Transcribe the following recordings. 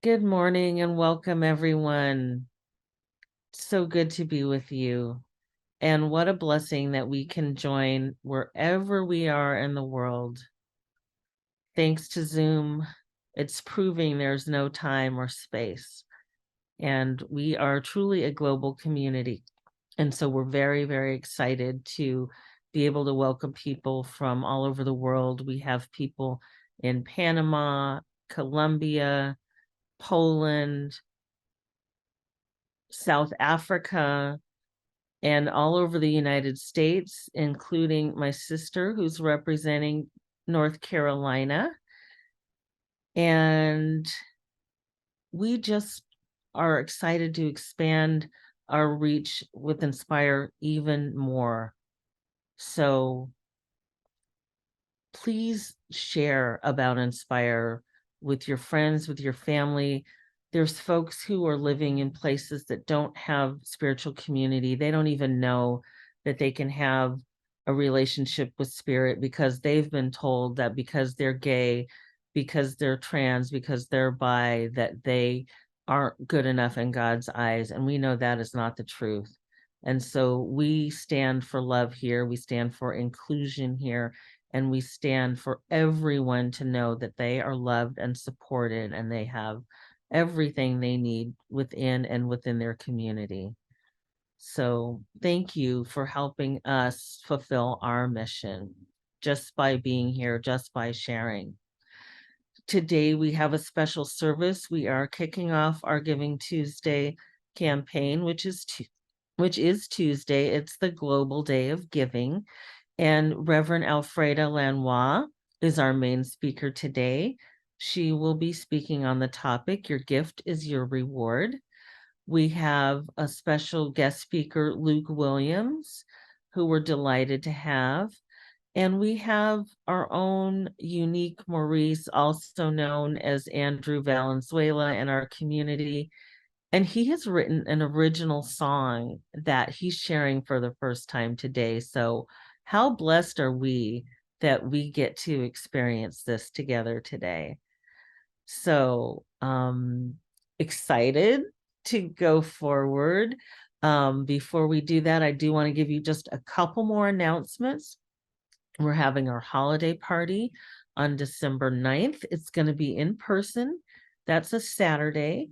Good morning and welcome, everyone. So good to be with you. And what a blessing that we can join wherever we are in the world. Thanks to Zoom, it's proving there's no time or space. And we are truly a global community. And so we're very, very excited to be able to welcome people from all over the world. We have people in Panama, Colombia, Poland, South Africa, and all over the United States, including my sister who's representing North Carolina. And we just are excited to expand our reach with Inspire even more. So please share about Inspire with your friends, with your family. There's folks who are living in places that don't have spiritual community. They don't even know that they can have a relationship with spirit because they've been told that because they're gay, because they're trans, because they're bi, that they aren't good enough in God's eyes. And we know that is not the truth. And so we stand for love here. We stand for inclusion here, and we stand for everyone to know that they are loved and supported and they have everything they need within their community. So thank you for helping us fulfill our mission just by being here, just by sharing. Today we have a special service. We are kicking off our Giving Tuesday campaign, which is Tuesday. It's the Global Day of Giving. And Reverend Alfreda Lanois is our main speaker today. She will be speaking on the topic, Your Gift is Your Reward. We have a special guest speaker, Luke Williams, who we're delighted to have. And we have our own unique Maurice, also known as Andrew Valenzuela, in our community. And he has written an original song that he's sharing for the first time today. So, how blessed are we that we get to experience this together today? So, excited to go forward. Before we do that, I do want to give you just a couple more announcements. We're having our holiday party on December 9th. It's going to be in person. That's a Saturday,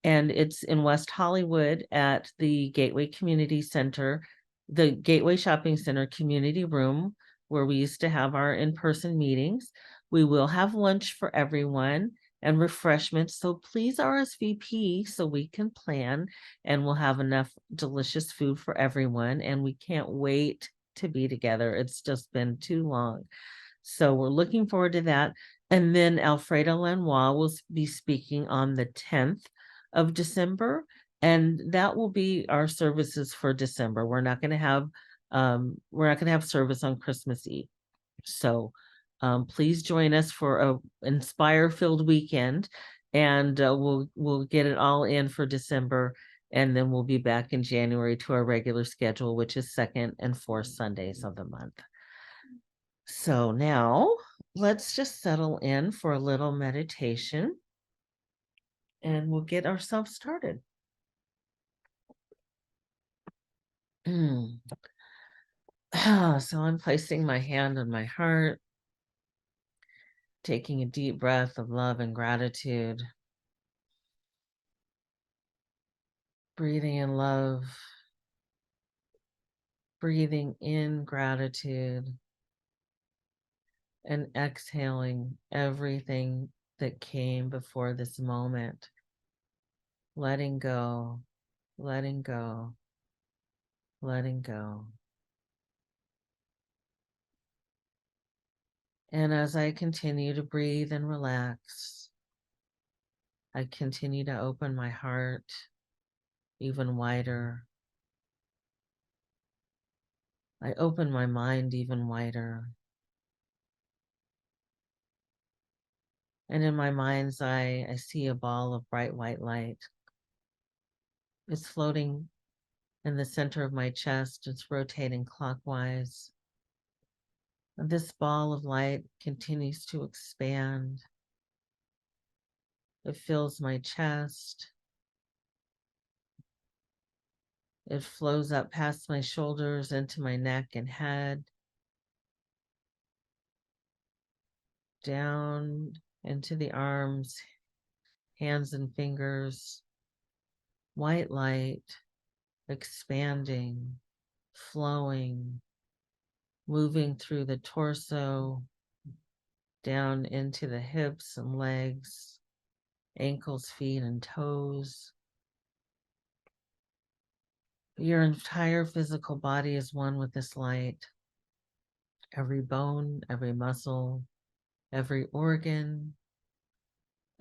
and it's in West Hollywood at the Gateway Community Center, the Gateway Shopping Center Community Room, where we used to have our in-person meetings. We will have lunch for everyone and refreshments, so please RSVP so we can plan, and we'll have enough delicious food for everyone, and we can't wait to be together. It's just been too long. So we're looking forward to that. And then Alfreda Lanois will be speaking on the 10th of December, and that will be our services for December. We're not going to have service on Christmas Eve. So please join us for a Inspire filled weekend, and we'll get it all in for December, and then we'll be back in January to our regular schedule, which is second and fourth Sundays of the month. So now let's just settle in for a little meditation, and we'll get ourselves started. So I'm placing my hand on my heart, taking a deep breath of love and gratitude, breathing in love, breathing in gratitude, and exhaling everything that came before this moment, letting go, letting go, letting go. And as I continue to breathe and relax, I continue to open my heart even wider. I open my mind even wider. And in my mind's eye, I see a ball of bright white light. It's floating in the center of my chest. It's rotating clockwise. And this ball of light continues to expand. It fills my chest. It flows up past my shoulders into my neck and head, down into the arms, hands and fingers. White light expanding, flowing, moving through the torso, down into the hips and legs, ankles, feet, and toes. Your entire physical body is one with this light. Every bone, every muscle, every organ,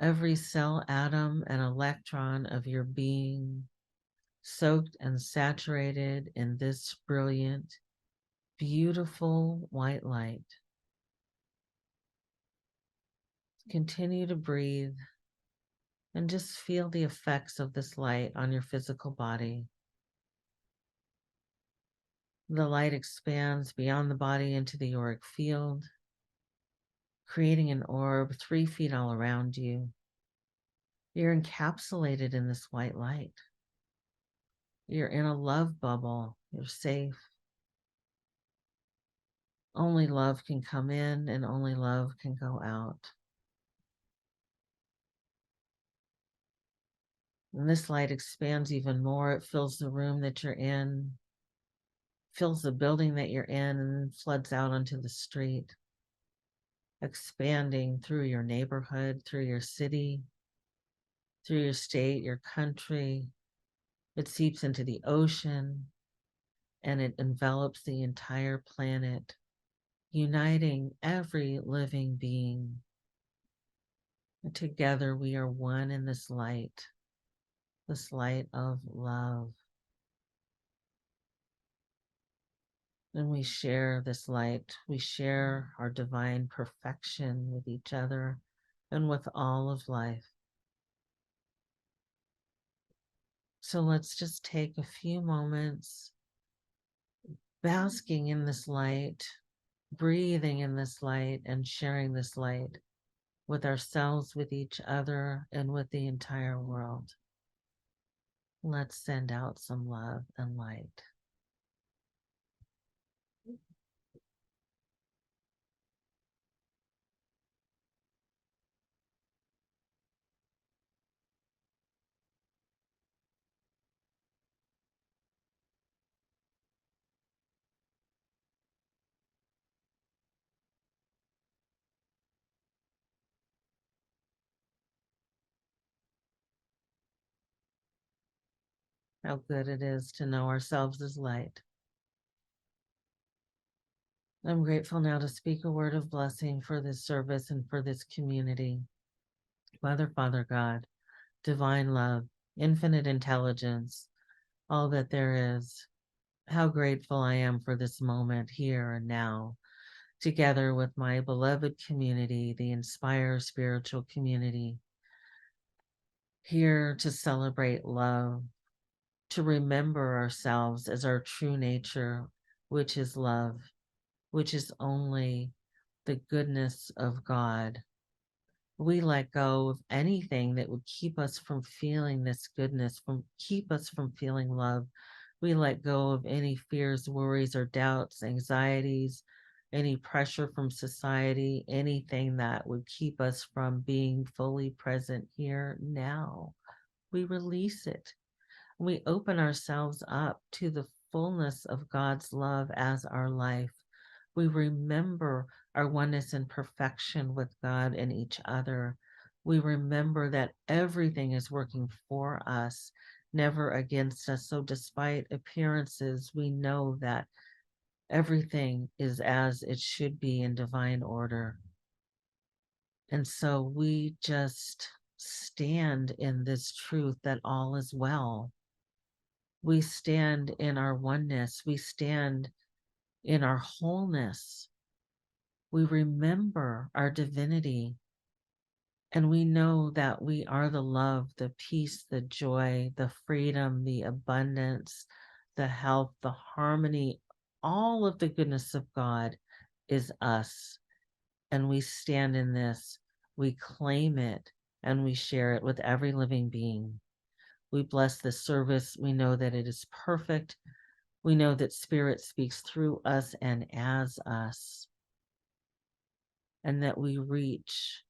every cell, atom, and electron of your being, soaked and saturated in this brilliant, beautiful white light. Continue to breathe and just feel the effects of this light on your physical body. The light expands beyond the body into the auric field, creating an orb 3 feet all around you. You're encapsulated in this white light. You're in a love bubble. You're safe. Only love can come in and only love can go out. And this light expands even more. It fills the room that you're in, fills the building that you're in, and floods out onto the street, expanding through your neighborhood, through your city, through your state, your country. It seeps into the ocean and it envelops the entire planet, uniting every living being. And together we are one in this light of love. And we share this light. We share our divine perfection with each other and with all of life. So let's just take a few moments basking in this light, breathing in this light, and sharing this light with ourselves, with each other, and with the entire world. Let's send out some love and light. How good it is to know ourselves as light. I'm grateful now to speak a word of blessing for this service and for this community. Mother, Father, God, divine love, infinite intelligence, all that there is. How grateful I am for this moment here and now, together with my beloved community, the Inspire Spiritual Community, here to celebrate love, to remember ourselves as our true nature, which is love, which is only the goodness of God. We let go of anything that would keep us from feeling this goodness, keep us from feeling love. We let go of any fears, worries, or doubts, anxieties, any pressure from society, anything that would keep us from being fully present here now. We release it. We open ourselves up to the fullness of God's love as our life. We remember our oneness and perfection with God and each other. We remember that everything is working for us, never against us. So despite appearances, we know that everything is as it should be in divine order. And so we just stand in this truth that all is well. We stand in our oneness. We stand in our wholeness. We remember our divinity. And we know that we are the love, the peace, the joy, the freedom, the abundance, the health, the harmony, all of the goodness of God is us. And we stand in this, we claim it, and we share it with every living being. We bless this service. We know that it is perfect. We know that Spirit speaks through us and as us, and that we reach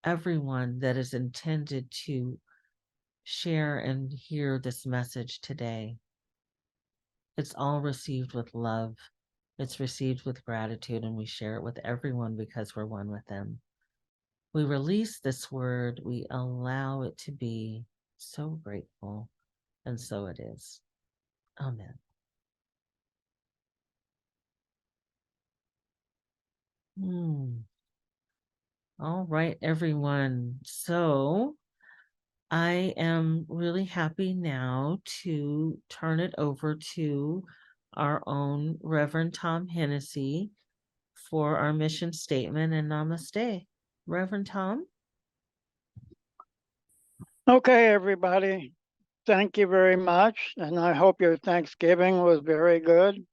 everyone that is intended to share and hear this message today. It's all received with love. It's received with gratitude, and we share it with everyone because we're one with them. We release this word. We allow it to be. So grateful. And so it is. Amen. All right, everyone. So I am really happy now to turn it over to our own Reverend Tom Hennessy for our mission statement and namaste. Reverend Tom? Okay, everybody. Thank you very much. And I hope your Thanksgiving was very good.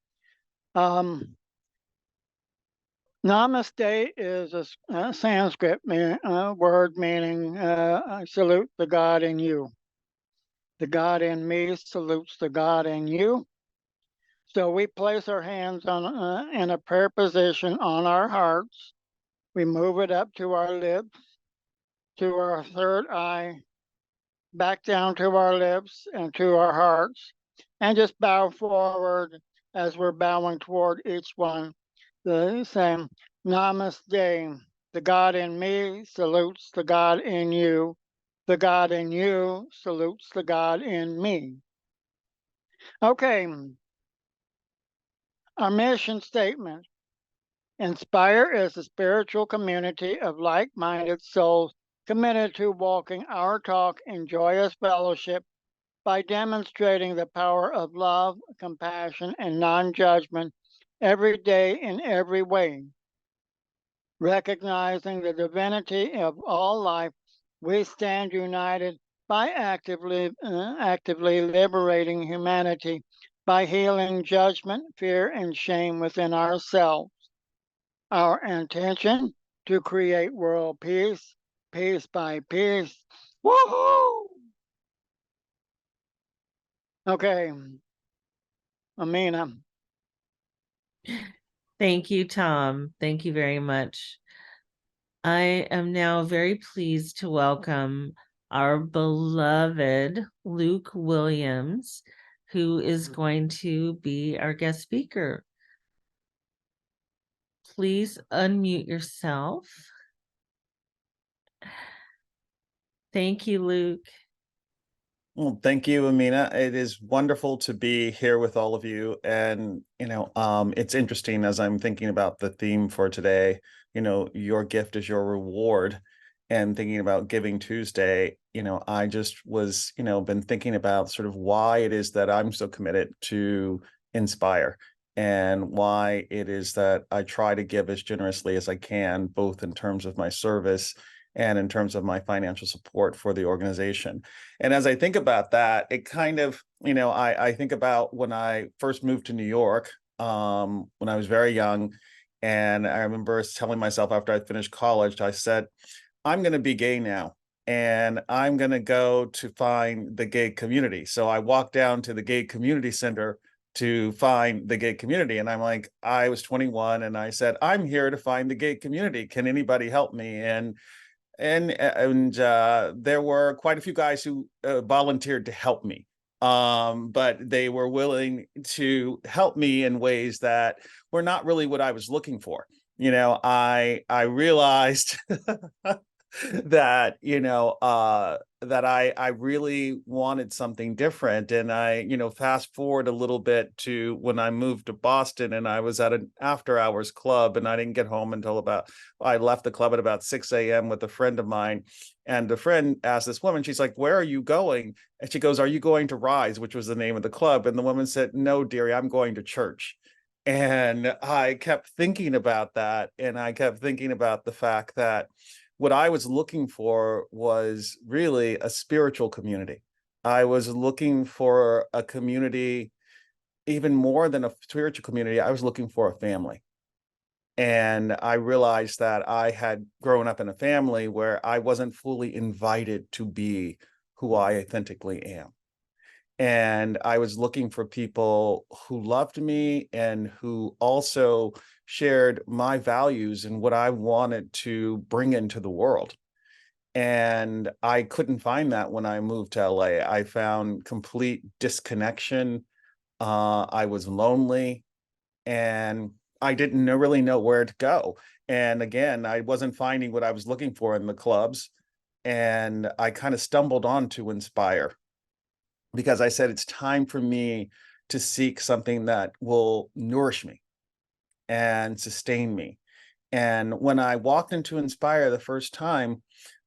Namaste is a Sanskrit word meaning I salute the God in you. The God in me salutes the God in you. So we place our hands on in a prayer position on our hearts. We move it up to our lips, to our third eye, back down to our lips and to our hearts, and just bow forward as we're bowing toward each one. The same Namaste. The God in me salutes the God in you. The God in you salutes the God in me. Okay, our mission statement. Inspire is a spiritual community of like-minded souls committed to walking our talk in joyous fellowship by demonstrating the power of love, compassion, and non-judgment every day in every way. Recognizing the divinity of all life, we stand united by actively liberating humanity by healing judgment, fear, and shame within ourselves. Our intention to create world peace, piece by piece. Woohoo! Okay, Amina. Thank you, Tom. Thank you very much. I am now very pleased to welcome our beloved Luke Williams, who is going to be our guest speaker. Please unmute yourself. Thank you, Luke. Well, thank you, Amina. It is wonderful to be here with all of you. And, it's interesting as I'm thinking about the theme for today, your gift is your reward. And thinking about Giving Tuesday, I just was, been thinking about sort of why it is that I'm so committed to inspire and why it is that I try to give as generously as I can, both in terms of my service and in terms of my financial support for the organization. And as I think about that, it kind of, I think about when I first moved to New York, when I was very young. And I remember telling myself after I finished college, I said, I'm going to be gay now. And I'm going to go to find the gay community. So I walked down to the gay community center to find the gay community. And I'm like, I was 21 and I said, I'm here to find the gay community. Can anybody help me? And there were quite a few guys who volunteered to help me, but they were willing to help me in ways that were not really what I was looking for. I realized that that I really wanted something different. And I fast forward a little bit to when I moved to Boston, and I was at an after hours club, and I didn't get home until I left the club at about 6 a.m. with a friend of mine. And the friend asked this woman, she's like, where are you going? And she goes, are you going to Rise, which was the name of the club? And the woman said, no, dearie, I'm going to church. And I kept thinking about that. And I kept thinking about the fact that what I was looking for was really a spiritual community. I was looking for a community, even more than a spiritual community. I was looking for a family. And I realized that I had grown up in a family where I wasn't fully invited to be who I authentically am. And I was looking for people who loved me and who also shared my values and what I wanted to bring into the world. And I couldn't find that when I moved to LA. I found complete disconnection. I was lonely and I didn't really know where to go. And again, I wasn't finding what I was looking for in the clubs. And I kind of stumbled onto Inspire because I said, it's time for me to seek something that will nourish me and sustain me. And when I walked into Inspire the first time,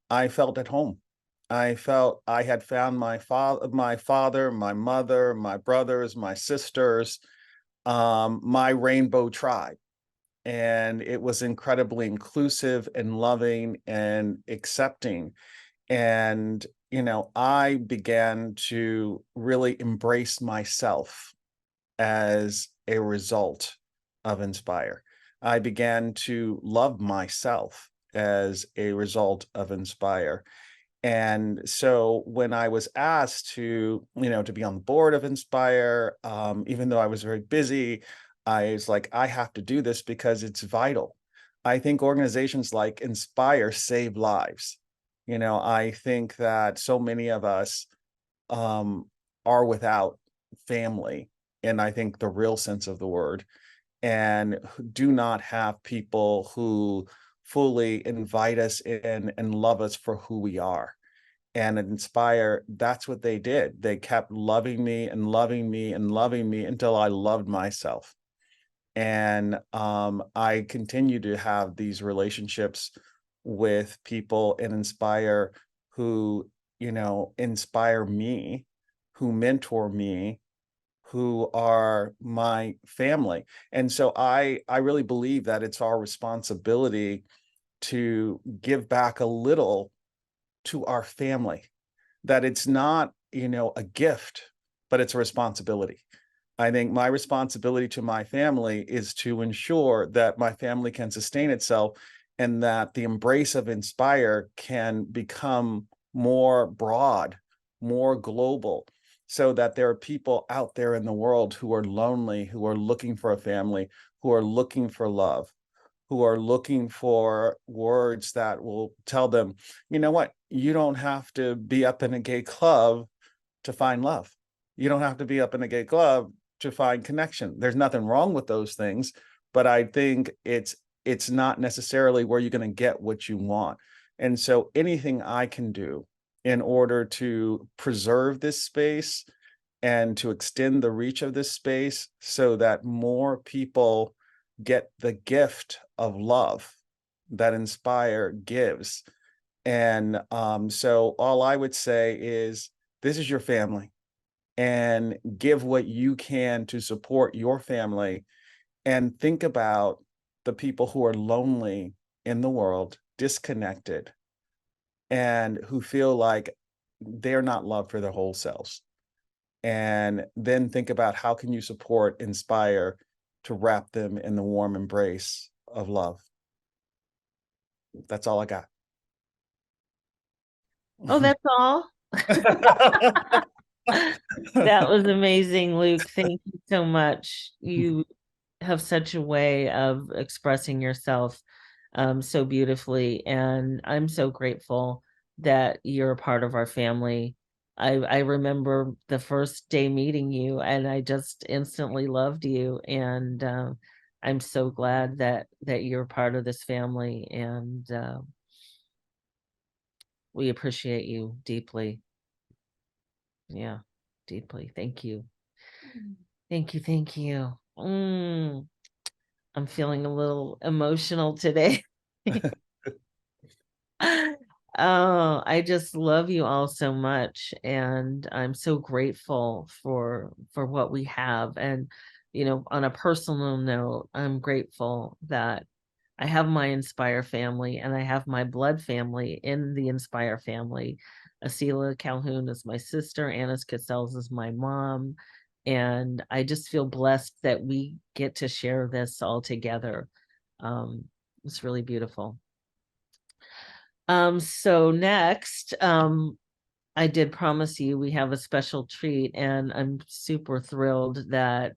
I felt at home. I felt I had found my father, my mother, my brothers, my sisters, my rainbow tribe. And it was incredibly inclusive and loving and accepting. And, I began to really embrace myself as a result of Inspire. I began to love myself as a result of Inspire. And so when I was asked to be on the board of Inspire, even though I was very busy, I was like, I have to do this because it's vital. I think organizations like Inspire save lives. I think that so many of us um, are without family, and I think the real sense of the word, and do not have people who fully invite us in and love us for who we are. And at Inspire, that's what they did. They kept loving me and loving me and loving me until I loved myself. And I continue to have these relationships with people in Inspire who, inspire me, who mentor me, who are my family. And so I really believe that it's our responsibility to give back a little to our family, that it's not, a gift, but it's a responsibility. I think my responsibility to my family is to ensure that my family can sustain itself and that the embrace of Inspire can become more broad, more global, so that there are people out there in the world who are lonely, who are looking for a family, who are looking for love, who are looking for words that will tell them, you know what, you don't have to be up in a gay club to find love. You don't have to be up in a gay club to find connection. There's nothing wrong with those things, but I think it's not necessarily where you're going to get what you want. And so anything I can do in order to preserve this space and to extend the reach of this space so that more people get the gift of love that Inspire gives. And so all I would say is, this is your family, and give what you can to support your family, and think about the people who are lonely in the world, disconnected, and who feel like they're not loved for their whole selves. And then think about how can you support Inspire to wrap them in the warm embrace of love. That's all I got. Oh, that's all? That was amazing, Luke. Thank you so much. You have such a way of expressing yourself so beautifully, and I'm so grateful that you're a part of our family. I remember the first day meeting you, and I just instantly loved you, and I'm so glad that you're part of this family, and we appreciate you deeply. Yeah, deeply. Thank you. Thank you. Thank you. I'm feeling a little emotional today. Oh, I just love you all so much, and I'm so grateful for what we have. And on a personal note, I'm grateful that I have my Inspire family, and I have my blood family in the Inspire family. Asila Calhoun is my sister, Annis Cassels is my mom, and I just feel blessed that we get to share this all together. It's really beautiful. So next, I did promise you we have a special treat, and I'm super thrilled that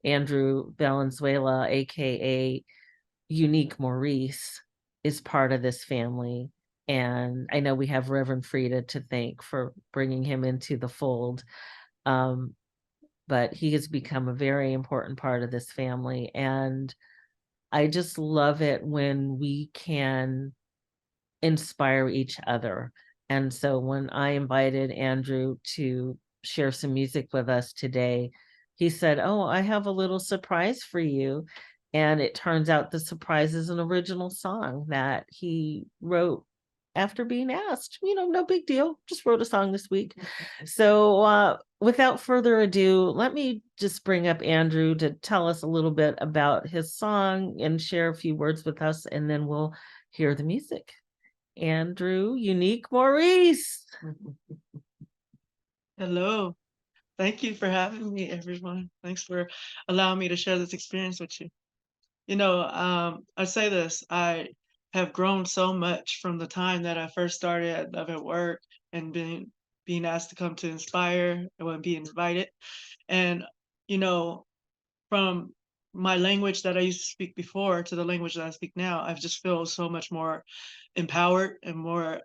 Andrew Valenzuela, aka Unique Maurice, is part of this family. And I know we have Reverend Frida to thank for bringing him into the fold. But he has become a very important part of this family. And I just love it when we can inspire each other. And so when I invited Andrew to share some music with us today, he said, "Oh, I have a little surprise for you." And it turns out the surprise is an original song that he wrote after being asked. No big deal. Just wrote a song this week. So without further ado, let me just bring up Andrew to tell us a little bit about his song and share a few words with us, and then we'll hear the music. Andrew, Unique Maurice. Hello. Thank you for having me, everyone. Thanks for allowing me to share this experience with you. I say this, I have grown so much from the time that I first started at Love at Work and being asked to come to Inspire and being invited. And, from my language that I used to speak before to the language that I speak now, I just feel so much more empowered and more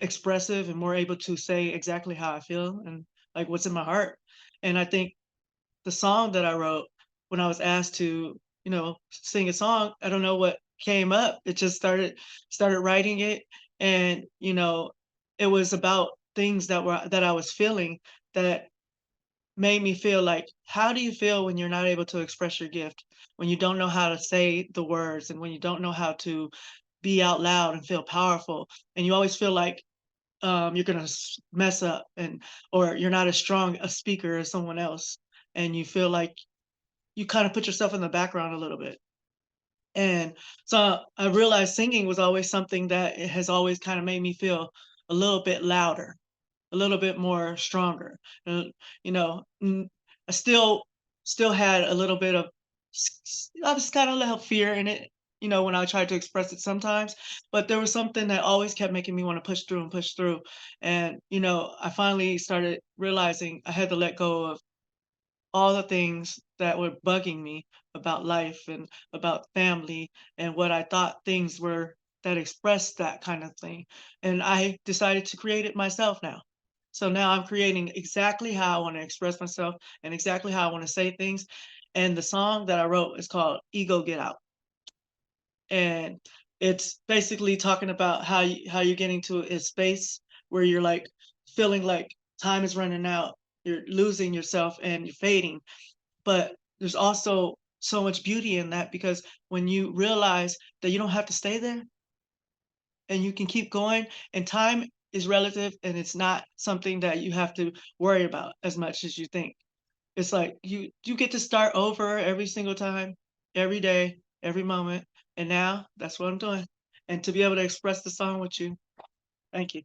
expressive and more able to say exactly how I feel and like what's in my heart. And I think the song that I wrote when I was asked to, sing a song, I don't know what came up. It just started writing it. And, it was about things that I was feeling that made me feel like, how do you feel when you're not able to express your gift? When you don't know how to say the words and when you don't know how to be out loud and feel powerful. And you always feel like you're gonna mess up or you're not as strong a speaker as someone else. And you feel like you kind of put yourself in the background a little bit. And so I realized singing was always something that it has always kind of made me feel a little bit louder, a little bit more stronger. I still had a little bit of I was kind of a little fear in it, when I tried to express it sometimes, but there was something that always kept making me want to push through and push through. And, I finally started realizing I had to let go of all the things that were bugging me about life and about family and what I thought things were that expressed that kind of thing. And I decided to create it myself now. So now I'm creating exactly how I want to express myself and exactly how I want to say things. And the song that I wrote is called Ego Get Out. And it's basically talking about how you're getting to a space where you're like feeling like time is running out, you're losing yourself and you're fading. But there's also so much beauty in that, because when you realize that you don't have to stay there and you can keep going, and time is relative and it's not something that you have to worry about as much as you think. It's like you get to start over every single time, every day, every moment. And now that's what I'm doing. And to be able to express the song with you. Thank you.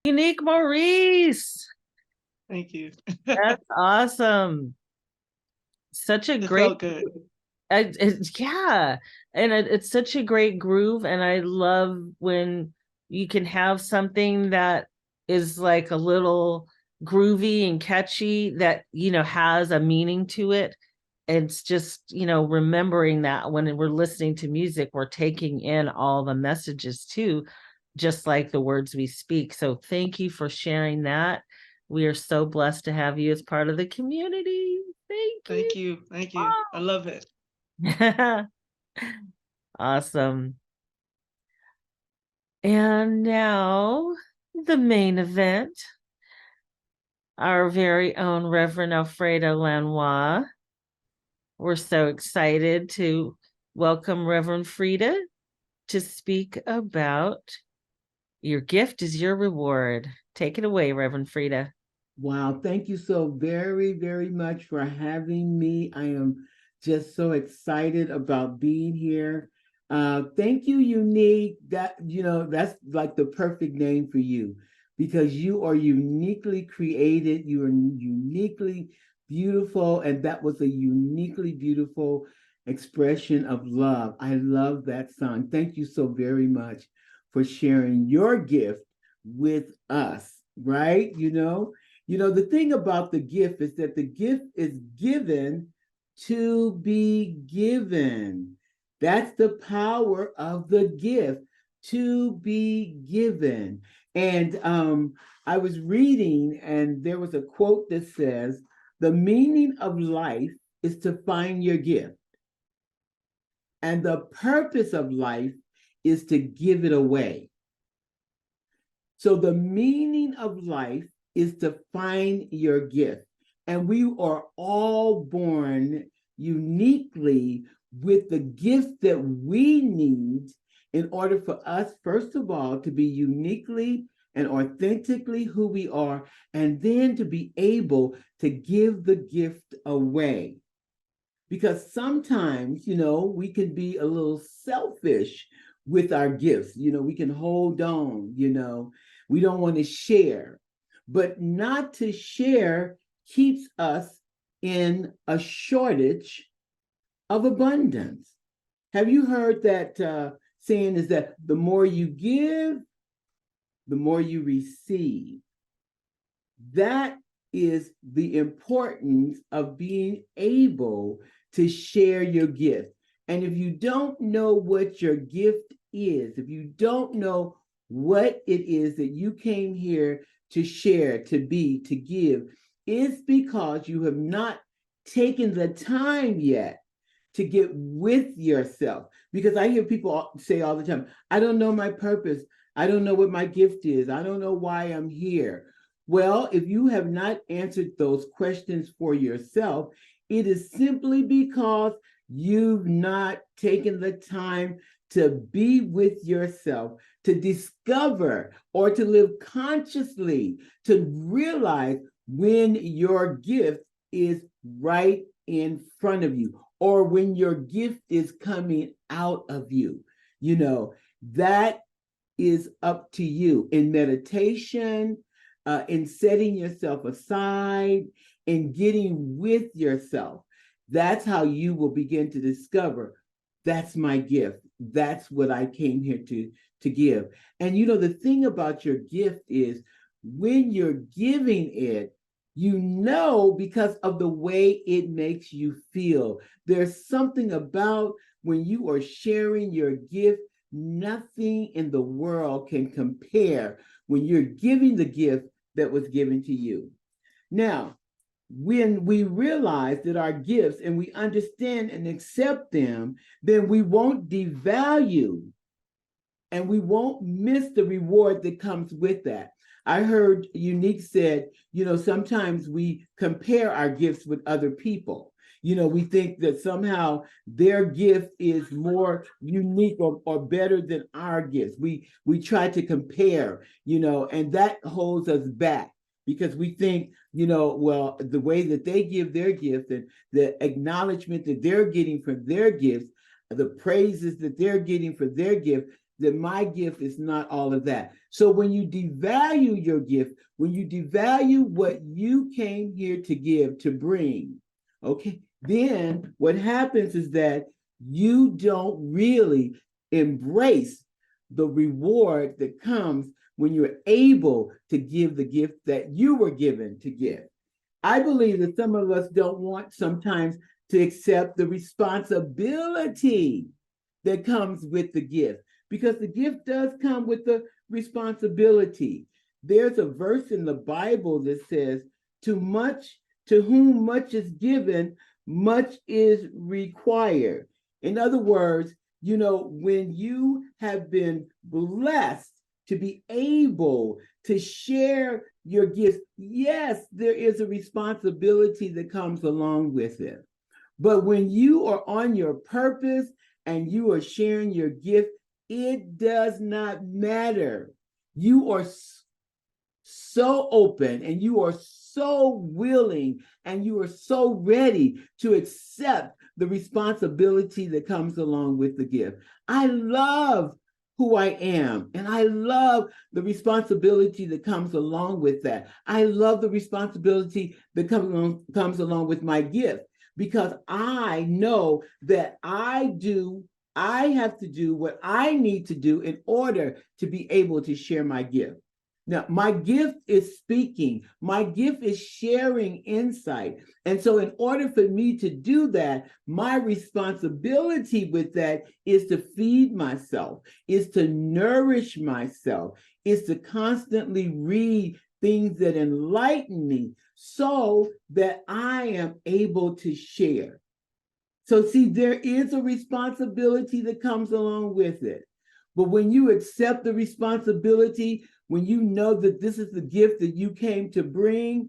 Unique Maurice. Thank you. That's awesome. Such a It great, felt good. yeah. And it's such a great groove. And I love when you can have something that is like a little groovy and catchy that, has a meaning to it. It's just, remembering that when we're listening to music, we're taking in all the messages too, just like the words we speak. So thank you for sharing that. We are so blessed to have you as part of the community. Thank you. Thank you. I love it. Awesome. And now the main event, our very own Reverend Alfredo Lanois. We're so excited to welcome Reverend Frida to speak about your gift is your reward. Take it away, Reverend Frida. Wow, thank you so very, very much for having me. I am just so excited about being here. Thank you, Unique. That's like the perfect name for you because you are uniquely created. You are uniquely beautiful, and that was a uniquely beautiful expression of love. I love that song. Thank you so very much for sharing your gift with us, right? The thing about the gift is that the gift is given to be given. That's the power of the gift, to be given. And I was reading, and there was a quote that says, "The meaning of life is to find your gift, and the purpose of life is to give it away." So the meaning of life is to find your gift. And we are all born uniquely with the gift that we need in order for us, first of all, to be uniquely and authentically who we are, and then to be able to give the gift away. Because sometimes, we can be a little selfish with our gifts. We can hold on, we don't want to share. But not to share keeps us in a shortage of abundance. Have you heard that saying is that the more you give, the more you receive? That is the importance of being able to share your gift. And if you don't know what your gift is, if you don't know what it is that you came here to share, to be, to give, it's because you have not taken the time yet to get with yourself. Because I hear people say all the time, I don't know my purpose. I don't know what my gift is. I don't know why I'm here. Well, if you have not answered those questions for yourself, it is simply because you've not taken the time to be with yourself, to discover or to live consciously, to realize when your gift is right in front of you or when your gift is coming out of you. That is up to you in meditation, in setting yourself aside, in getting with yourself. That's how you will begin to discover, that's my gift. That's what I came here to give. And the thing about your gift is when you're giving it, because of the way it makes you feel. There's something about when you are sharing your gift, nothing in the world can compare when you're giving the gift that was given to you. Now, when we realize that our gifts and we understand and accept them, then we won't devalue and we won't miss the reward that comes with that. I heard Unique said, sometimes we compare our gifts with other people. We think that somehow their gift is more unique or better than our gifts. We try to compare, and that holds us back because we think, well, the way that they give their gift and the acknowledgement that they're getting for their gifts, the praises that they're getting for their gift, that my gift is not all of that. So when you devalue your gift, when you devalue what you came here to give, to bring, okay, then what happens is that you don't really embrace the reward that comes when you're able to give the gift that you were given to give. I believe that some of us don't want sometimes to accept the responsibility that comes with the gift, because the gift does come with the responsibility. There's a verse in the Bible that says, to whom much is given, much is required. In other words, when you have been blessed to be able to share your gifts, yes, there is a responsibility that comes along with it. But when you are on your purpose and you are sharing your gift, it does not matter. You are so open and you are so willing and you are so ready to accept the responsibility that comes along with the gift. I love who I am, and I love the responsibility that comes along with that. I love the responsibility that comes along with my gift, because I know that I have to do what I need to do in order to be able to share my gift. Now, my gift is speaking. My gift is sharing insight. And so in order for me to do that, my responsibility with that is to feed myself, is to nourish myself, is to constantly read things that enlighten me so that I am able to share. So see, there is a responsibility that comes along with it. But when you accept the responsibility, when you know that this is the gift that you came to bring,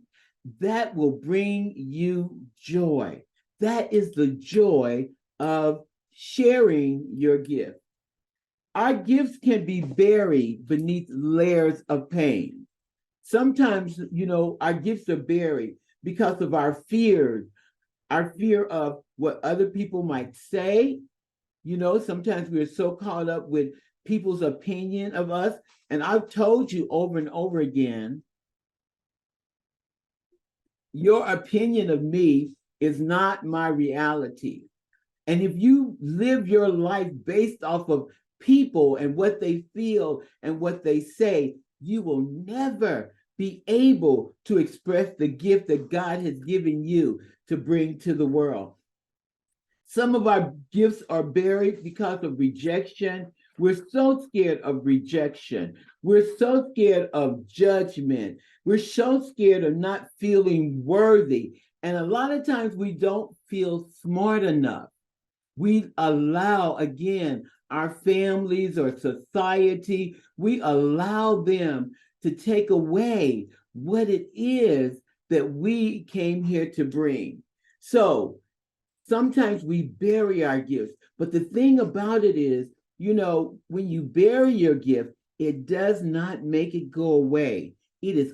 that will bring you joy. That is the joy of sharing your gift. Our gifts can be buried beneath layers of pain. Sometimes, our gifts are buried because of our fear of what other people might say. Sometimes we're so caught up with people's opinion of us. And I've told you over and over again, your opinion of me is not my reality. And if you live your life based off of people and what they feel and what they say, you will never be able to express the gift that God has given you to bring to the world. Some of our gifts are buried because of rejection. We're so scared of rejection. We're so scared of judgment. We're so scared of not feeling worthy. And a lot of times we don't feel smart enough. We allow, again, our families or society, we allow them to take away what it is that we came here to bring. So sometimes we bury our gifts, but the thing about it is, when you bury your gift, it does not make it go away. It is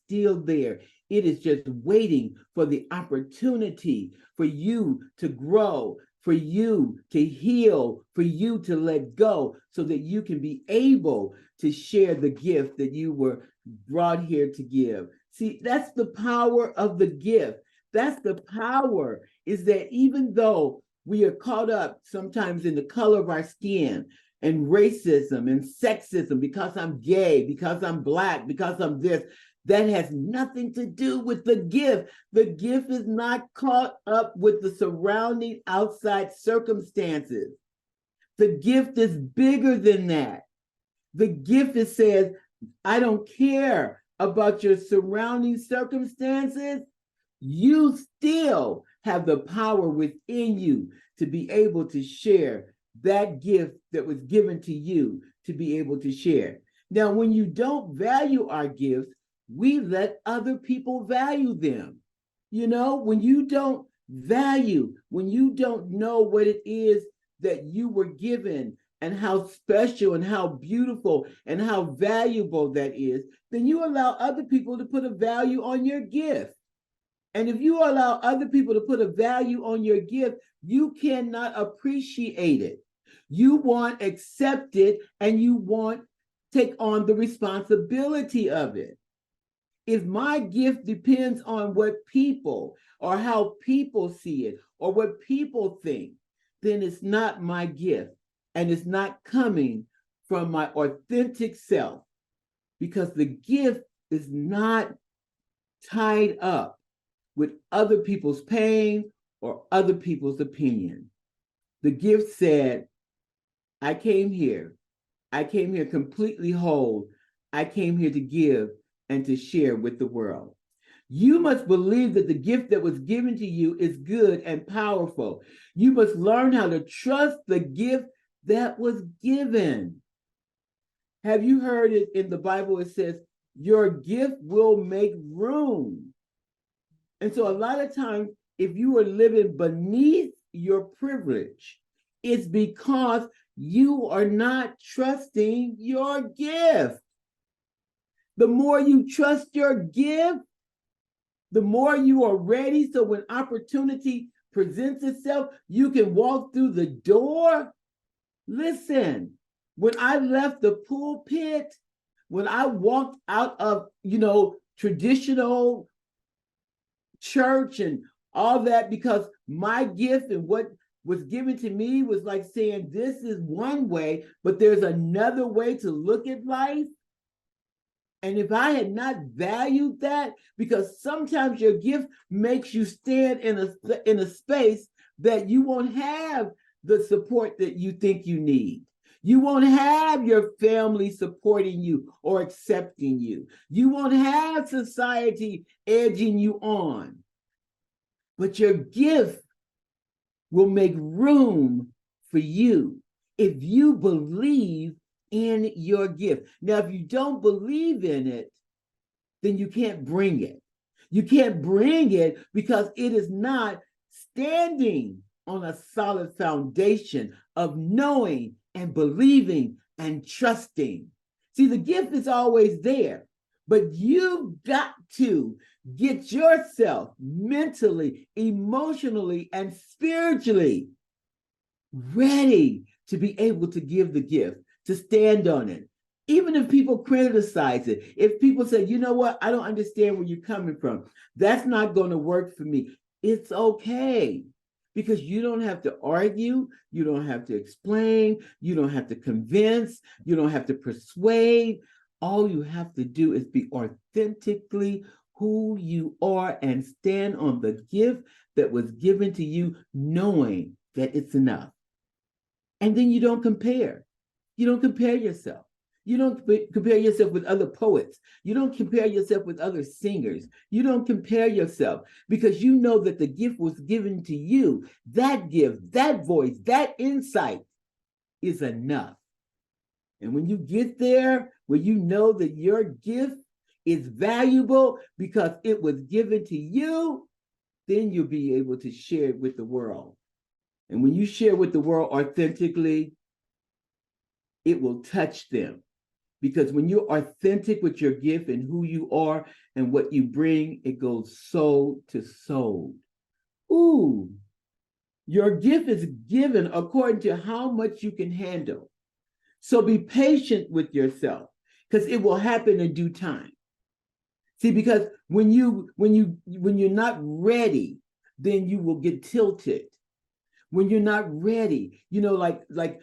still there. It is just waiting for the opportunity for you to grow, for you to heal, for you to let go, so that you can be able to share the gift that you were brought here to give. See, that's the power of the gift. That's the power, is that even though we are caught up sometimes in the color of our skin and racism and sexism, because I'm gay, because I'm Black, because I'm this, that has nothing to do with the gift. The gift is not caught up with the surrounding outside circumstances. The gift is bigger than that. The gift is says, I don't care about your surrounding circumstances. You still have the power within you to be able to share that gift that was given to you to be able to share. Now, when you don't value our gifts, we let other people value them. When you don't value, when you don't know what it is that you were given and how special and how beautiful and how valuable that is, then you allow other people to put a value on your gift. And if you allow other people to put a value on your gift, you cannot appreciate it. You want accepted, and you want take on the responsibility of it. If my gift depends on what people or how people see it or what people think, then it's not my gift, and it's not coming from my authentic self, because the gift is not tied up with other people's pain or other people's opinion. The gift said, I came here completely whole. I came here to give and to share with the world. You must believe that the gift that was given to you is good and powerful. You must learn how to trust the gift that was given. Have you heard it in the Bible? It says, your gift will make room. And so a lot of times, if you are living beneath your privilege, it's because you are not trusting your gift. The more you trust your gift, the more you are ready. So when opportunity presents itself, you can walk through the door. Listen, when I left the pulpit, when I walked out of, traditional church and all that, because my gift and what was given to me was like saying, this is one way, but there's another way to look at life. And if I had not valued that, because sometimes your gift makes you stand in a space that you won't have the support that you think you need. You won't have your family supporting you or accepting you. You won't have society edging you on. But your gift will make room for you if you believe in your gift. Now, if you don't believe in it, then you can't bring it. You can't bring it because it is not standing on a solid foundation of knowing and believing and trusting. See, the gift is always there, but you've got to get yourself mentally, emotionally, and spiritually ready to be able to give the gift, to stand on it. Even if people criticize it, if people say, you know what, I don't understand where you're coming from, that's not going to work for me. It's okay, because you don't have to argue, you don't have to explain, you don't have to convince, you don't have to persuade. All you have to do is be authentically who you are and stand on the gift that was given to you, knowing that it's enough. And then you don't compare. You don't compare yourself. You don't compare yourself with other poets. You don't compare yourself with other singers. You don't compare yourself, because you know that the gift was given to you. That gift, that voice, that insight is enough. And when you get there, where you know that your gift is valuable because it was given to you, then you'll be able to share it with the world. And when you share with the world authentically, it will touch them. Because when you're authentic with your gift and who you are and what you bring, it goes soul to soul. Ooh, your gift is given according to how much you can handle. So be patient with yourself, because it will happen in due time. See, because when you're not ready, then you will get tilted. When you're not ready, like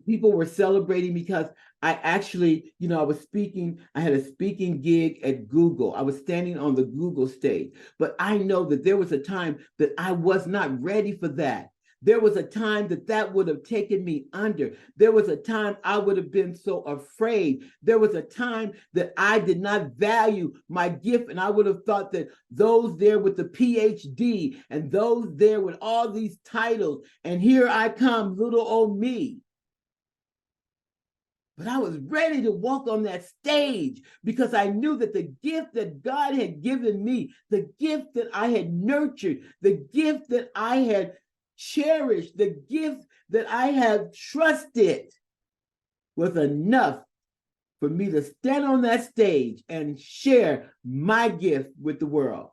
people were celebrating because I actually, I was speaking, I had a speaking gig at Google. I was standing on the Google stage, but I know that there was a time that I was not ready for that. There was a time that would have taken me under. There was a time I would have been so afraid. There was a time that I did not value my gift, and I would have thought that those there with the PhD and those there with all these titles, and here I come, little old me. But I was ready to walk on that stage because I knew that the gift that God had given me, the gift that I had nurtured, the gift that I had cherished, the gift that I have trusted was enough for me to stand on that stage and share my gift with the world.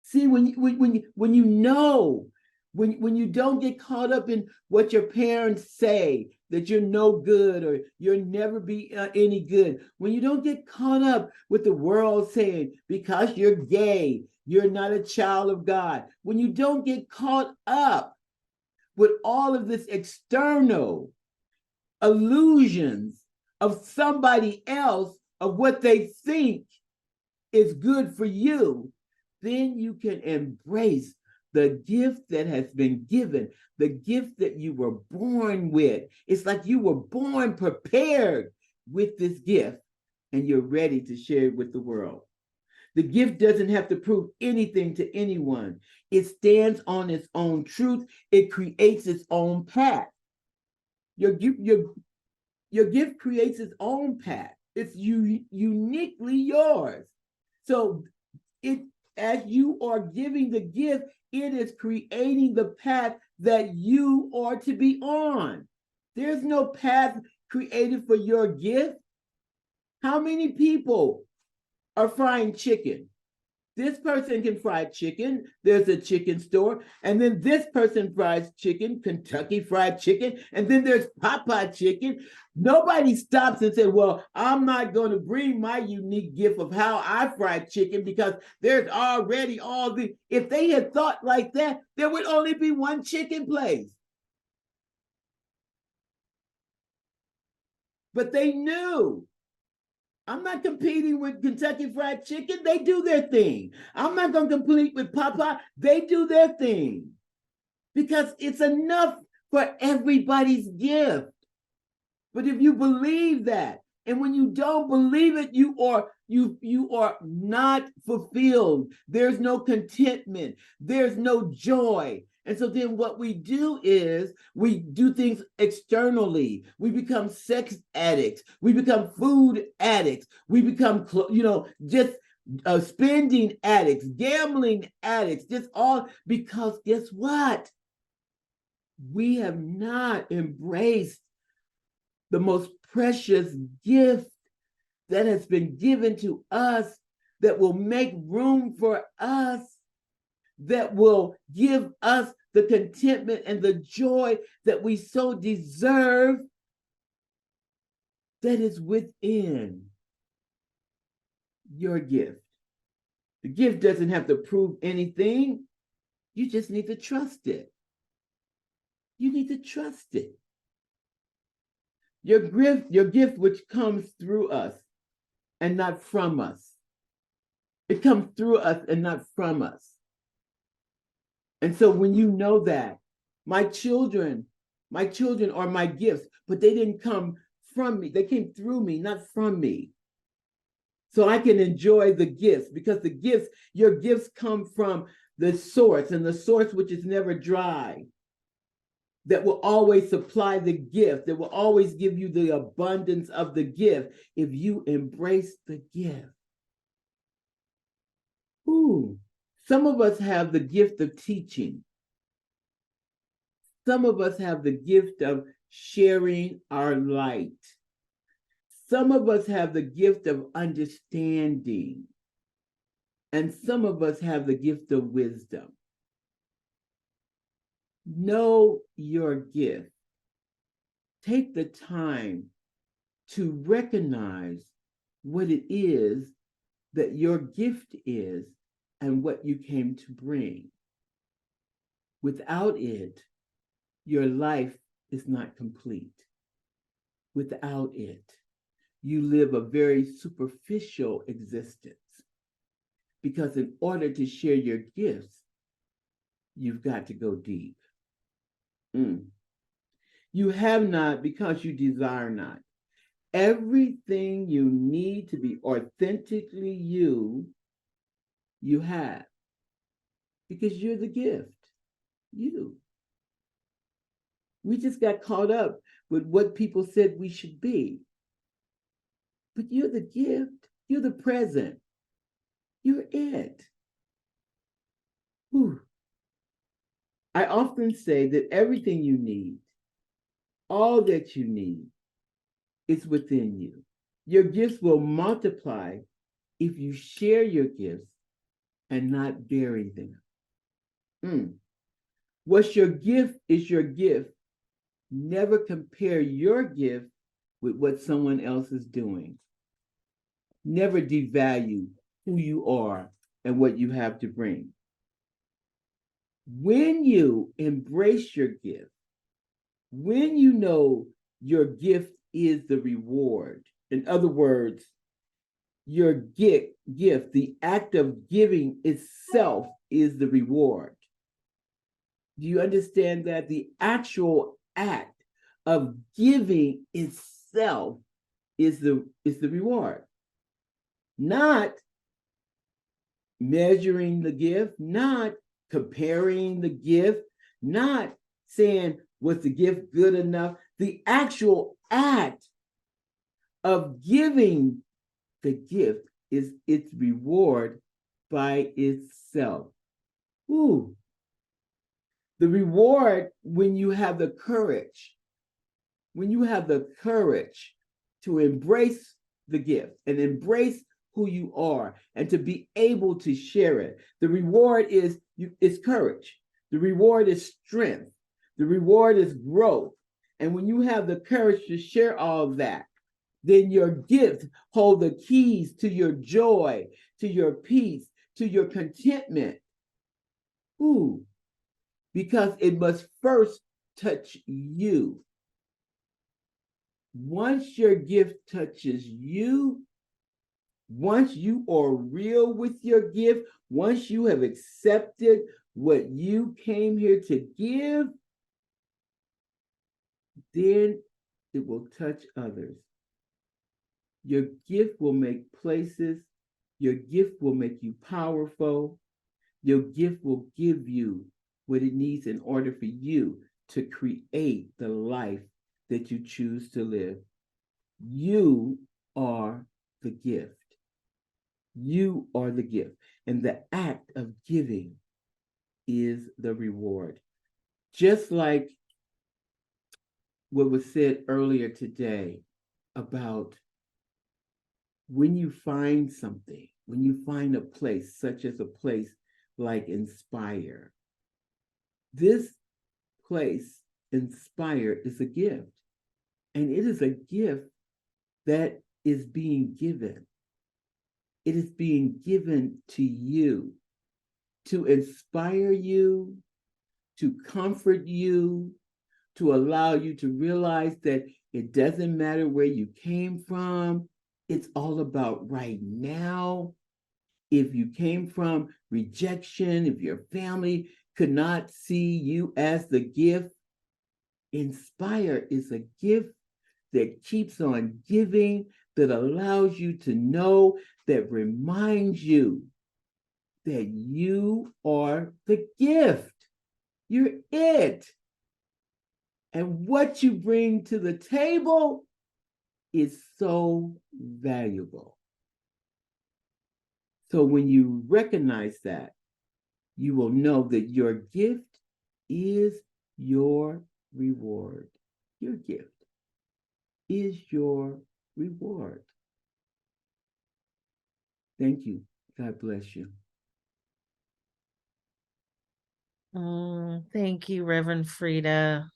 See, when you know When you don't get caught up in what your parents say, that you're no good or you'll never be any good, when you don't get caught up with the world saying, because you're gay, you're not a child of God, when you don't get caught up with all of this external illusions of somebody else, of what they think is good for you, then you can embrace the gift that has been given, the gift that you were born with. It's like you were born prepared with this gift and you're ready to share it with the world. The gift doesn't have to prove anything to anyone. It stands on its own truth. It creates its own path. Your gift creates its own path. It's uniquely yours. So as you are giving the gift, it is creating the path that you are to be on. There's no path created for your gift. How many people are frying chicken? This person can fry chicken. There's a chicken store. And then this person fries chicken, Kentucky Fried Chicken. And then there's Popeye Chicken. Nobody stops and says, well, I'm not going to bring my unique gift of how I fry chicken because there's already all the... If they had thought like that, there would only be one chicken place. But they knew. I'm not competing with Kentucky Fried Chicken. They do their thing. I'm not going to compete with Popeye. They do their thing. Because it's enough for everybody's gift. But if you believe that, and when you don't believe it, you are not fulfilled. There's no contentment. There's no joy. And so then what we do is we do things externally. We become sex addicts. We become food addicts. We become, just spending addicts, gambling addicts, just all because guess what? We have not embraced the most precious gift that has been given to us that will make room for us, that will give us the contentment and the joy that we so deserve, that is within your gift. The gift doesn't have to prove anything. You just need to trust it. You need to trust it. Your gift which comes through us and not from us. It comes through us and not from us. And so when you know that, my children are my gifts, but they didn't come from me. They came through me, not from me. So I can enjoy the gifts because your gifts come from the source, and the source which is never dry, that will always supply the gift, that will always give you the abundance of the gift if you embrace the gift. Ooh. Some of us have the gift of teaching. Some of us have the gift of sharing our light. Some of us have the gift of understanding. And some of us have the gift of wisdom. Know your gift. Take the time to recognize what it is that your gift is and what you came to bring. Without it, your life is not complete. Without it, you live a very superficial existence. Because in order to share your gifts, you've got to go deep. You have not because you desire not. Everything you need to be authentically you have. Because you're the gift. You. We just got caught up with what people said we should be. But you're the gift. You're the present. You're it. Whew. I often say that everything you need, all that you need, is within you. Your gifts will multiply if you share your gifts and not bury them. What's your gift is your gift. Never compare your gift with what someone else is doing. Never devalue who you are and what you have to bring. When you embrace your gift, when you know your gift is the reward, in other words, your gift, the act of giving itself is the reward. Do you understand that? The actual act of giving itself is the reward. Not measuring the gift, not comparing the gift, not saying, was the gift good enough? The actual act of giving the gift is its reward by itself. Ooh. The reward when you have the courage, to embrace the gift and embrace who you are and to be able to share it. The reward is courage. The reward is strength. The reward is growth. And when you have the courage to share all of that, then your gift hold the keys to your joy, to your peace, to your contentment. Ooh, because it must first touch you. Once your gift touches you, once you are real with your gift, once you have accepted what you came here to give, then it will touch others. Your gift will make places. Your gift will make you powerful. Your gift will give you what it needs in order for you to create the life that you choose to live. You are the gift. You are the gift. And the act of giving is the reward. Just like what was said earlier today about when you find something, when you find a place, such as a place like Inspire, this place, Inspire, is a gift. And it is a gift that is being given. It is being given to you to inspire you, to comfort you, to allow you to realize that it doesn't matter where you came from. It's all about right now. If you came from rejection, if your family could not see you as the gift, Inspire is a gift that keeps on giving, that allows you to know, that reminds you that you are the gift. You're it. And what you bring to the table is so valuable. So when you recognize that, you will know that your gift is your reward. Your gift is your reward. Thank you. God bless you. Thank you, Reverend Frida.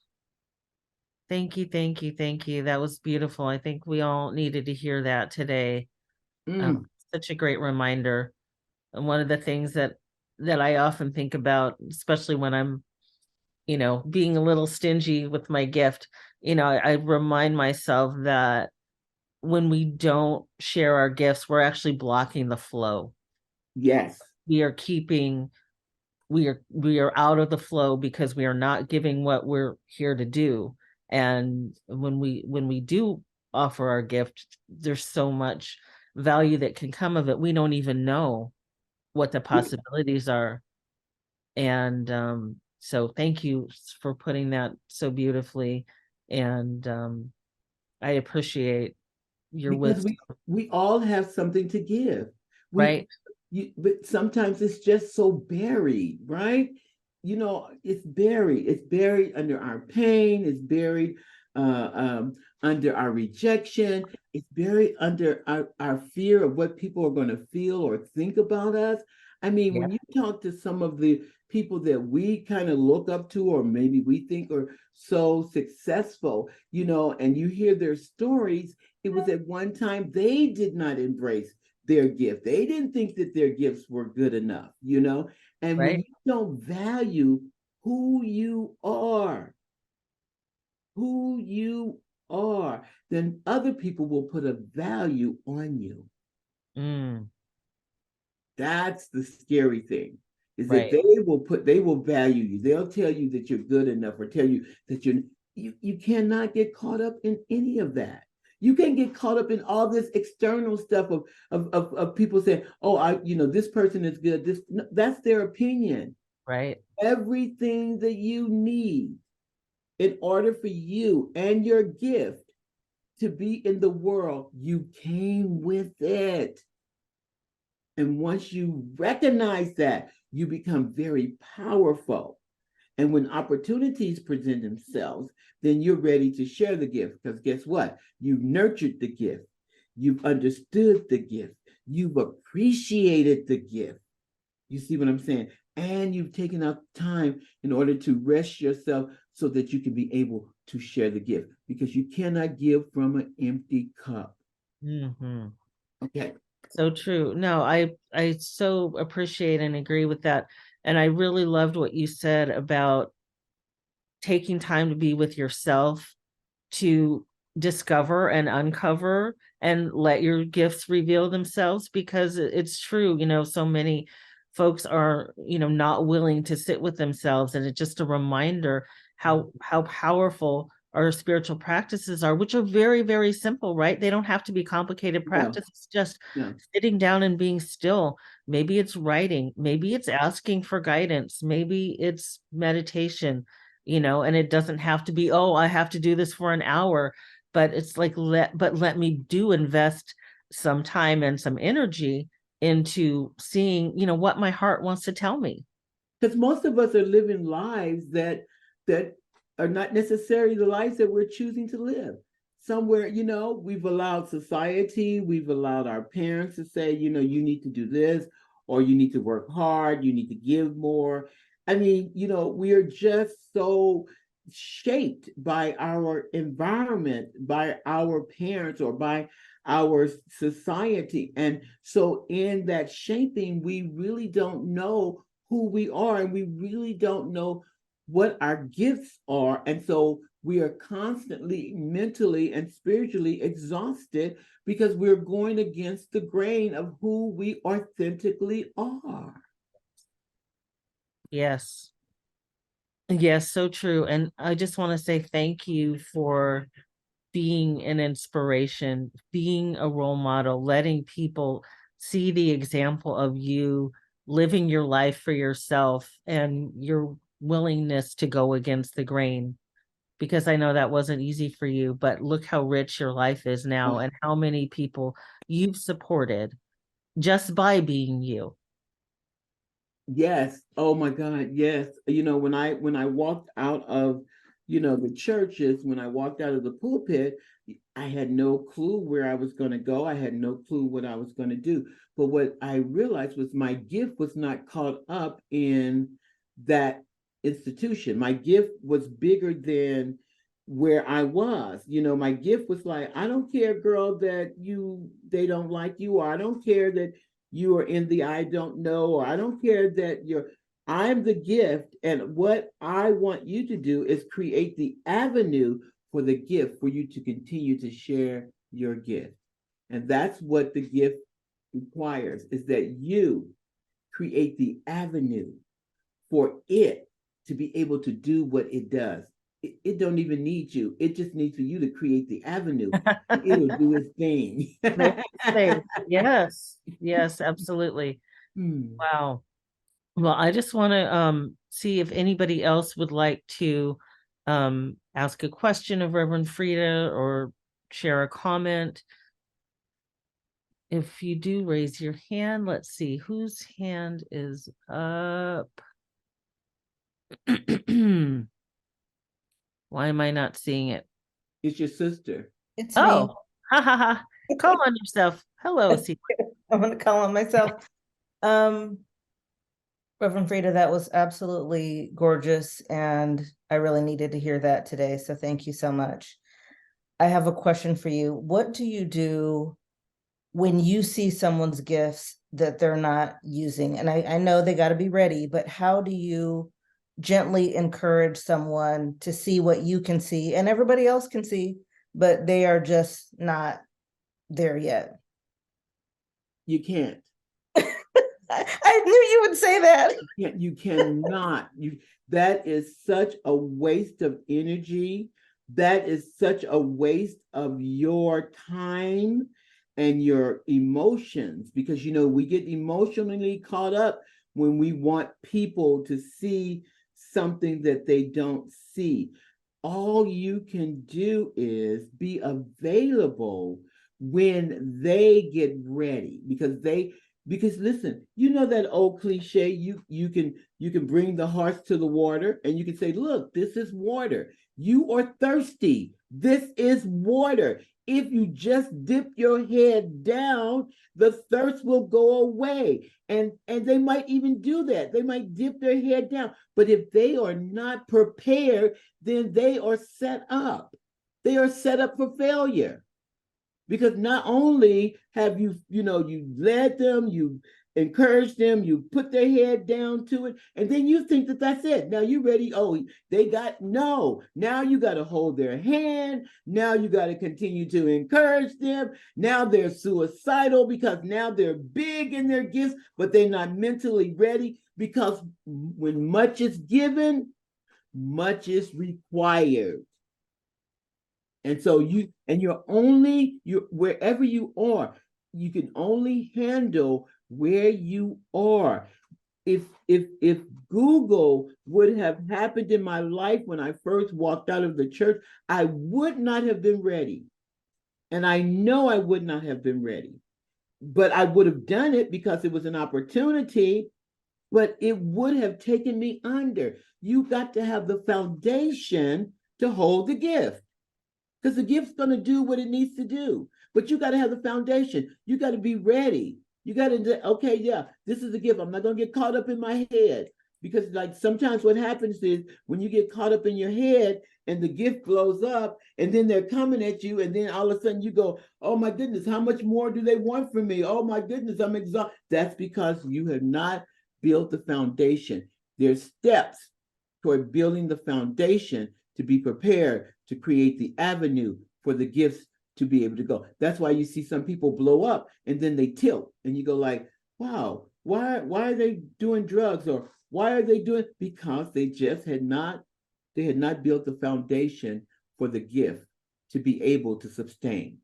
Thank you, thank you, thank you. That was beautiful. I think we all needed to hear that today. Such a great reminder. And one of the things that I often think about, especially when I'm, being a little stingy with my gift, I remind myself that when we don't share our gifts, we're actually blocking the flow. Yes. We are out of the flow because we are not giving what we're here to do. And when we do offer our gift, there's so much value that can come of it. We don't even know what the possibilities are. And so thank you for putting that so beautifully. And I appreciate your because wisdom. we all have something to give. Right. But sometimes it's just so buried, right? It's buried. It's buried under our pain. It's buried under our rejection. It's buried under our fear of what people are going to feel or think about us. I mean, Yeah. when you talk to some of the people that we kind of look up to, or maybe we think are so successful, you know, and you hear their stories, it was at one time they did not embrace their gift. They didn't think that their gifts were good enough, you know? And when Right. you don't value who you are, then other people will put a value on you. Mm, That's the scary thing, is that right. they will value you. They'll tell you that you're good enough, or tell you that you cannot get caught up in any of that. You can get caught up in all this external stuff of people saying, oh, this person is good. That's their opinion. Right. Everything that you need in order for you and your gift to be in the world, you came with it. And once you recognize that, you become very powerful. And when opportunities present themselves, then you're ready to share the gift. Because guess what? You've nurtured the gift. You've understood the gift. You've appreciated the gift. You see what I'm saying? And you've taken out time in order to rest yourself so that you can be able to share the gift. Because you cannot give from an empty cup. Hmm. Okay. So true. No, I so appreciate and agree with that. And I really loved what you said about taking time to be with yourself, to discover and uncover and let your gifts reveal themselves, because it's true, so many folks are, not willing to sit with themselves. And it's just a reminder how powerful our spiritual practices are, which are very, very simple, right? They don't have to be complicated practices, just sitting down and being still. Maybe it's writing, maybe it's asking for guidance, maybe it's meditation, and it doesn't have to be, oh, I have to do this for an hour, but it's like, let me invest some time and some energy into seeing, what my heart wants to tell me. Because most of us are living lives that are not necessarily the lives that we're choosing to live. Somewhere, we've allowed society, we've allowed our parents to say, you need to do this, or you need to work hard, you need to give more. I mean, we are just so shaped by our environment, by our parents, or by our society. And so in that shaping, we really don't know who we are, and we really don't know what our gifts are. And so we are constantly mentally and spiritually exhausted because we're going against the grain of who we authentically are. Yes. Yes, so true. And I just want to say thank you for being an inspiration, being a role model, letting people see the example of you living your life for yourself and your willingness to go against the grain. Because I know that wasn't easy for you, but look how rich your life is now and how many people you've supported just by being you. Yes. Oh my God. Yes. When I walked out of, the churches, when I walked out of the pulpit, I had no clue where I was going to go. I had no clue what I was going to do. But what I realized was my gift was not caught up in that institution. My gift was bigger than where I was. My gift was like, I don't care, girl, that they don't like you, or I don't care that you are in the I don't know, or I don't care that I'm the gift. And what I want you to do is create the avenue for the gift for you to continue to share your gift. And that's what the gift requires, is that you create the avenue for it to be able to do what it does. It don't even need you. It just needs for you to create the avenue. It'll do its thing. Yes. Yes, absolutely. Wow. Well, I just want to see if anybody else would like to ask a question of Reverend Frida or share a comment. If you do, raise your hand. Let's see whose hand is up. Why am I not seeing it? It's your sister. It's Oh, ha ha ha. Call on yourself. Hello, me. I'm gonna call on myself. Reverend Frida, that was absolutely gorgeous, and I really needed to hear that today. So thank you so much. I have a question for you. What do you do when you see someone's gifts that they're not using? And I know they got to be ready, but how do you gently encourage someone to see what you can see and everybody else can see, but they are just not there yet? You can't. I knew you would say that. You cannot. That is such a waste of energy. That is such a waste of your time and your emotions, because we get emotionally caught up when we want people to see something that they don't see. All you can do is be available when they get ready, because listen, that old cliche, you can bring the horse to the water and you can say, look, this is water. You are thirsty. This is water. If you just dip your head down, the thirst will go away. And they might even do that. They might dip their head down. But if they are not prepared, then they are set up. They are set up for failure. Because not only have you led them, you encouraged them, you put their head down to it, and then you think that that's it. Now you're ready. Oh, no. Now you got to hold their hand. Now you got to continue to encourage them. Now they're suicidal because now they're big in their gifts, but they're not mentally ready, because when much is given, much is required. And so wherever you are, you can only handle where you are. If Google would have happened in my life when I first walked out of the church, I would not have been ready. And I know I would not have been ready. But I would have done it because it was an opportunity, but it would have taken me under. You got to have the foundation to hold the gift. Because the gift's going to do what it needs to do. But you got to have the foundation. You got to be ready. You got to, okay, yeah, this is a gift. I'm not going to get caught up in my head. Because sometimes what happens is when you get caught up in your head and the gift blows up and then they're coming at you, and then all of a sudden you go, oh my goodness, how much more do they want from me? Oh my goodness, I'm exhausted. That's because you have not built the foundation. There's steps toward building the foundation to be prepared to create the avenue for the gifts to be able to go. That's why you see some people blow up and then they tilt, and you go like, wow, why are they doing drugs, or why are they doing? Because they just had not built the foundation for the gift to be able to sustain.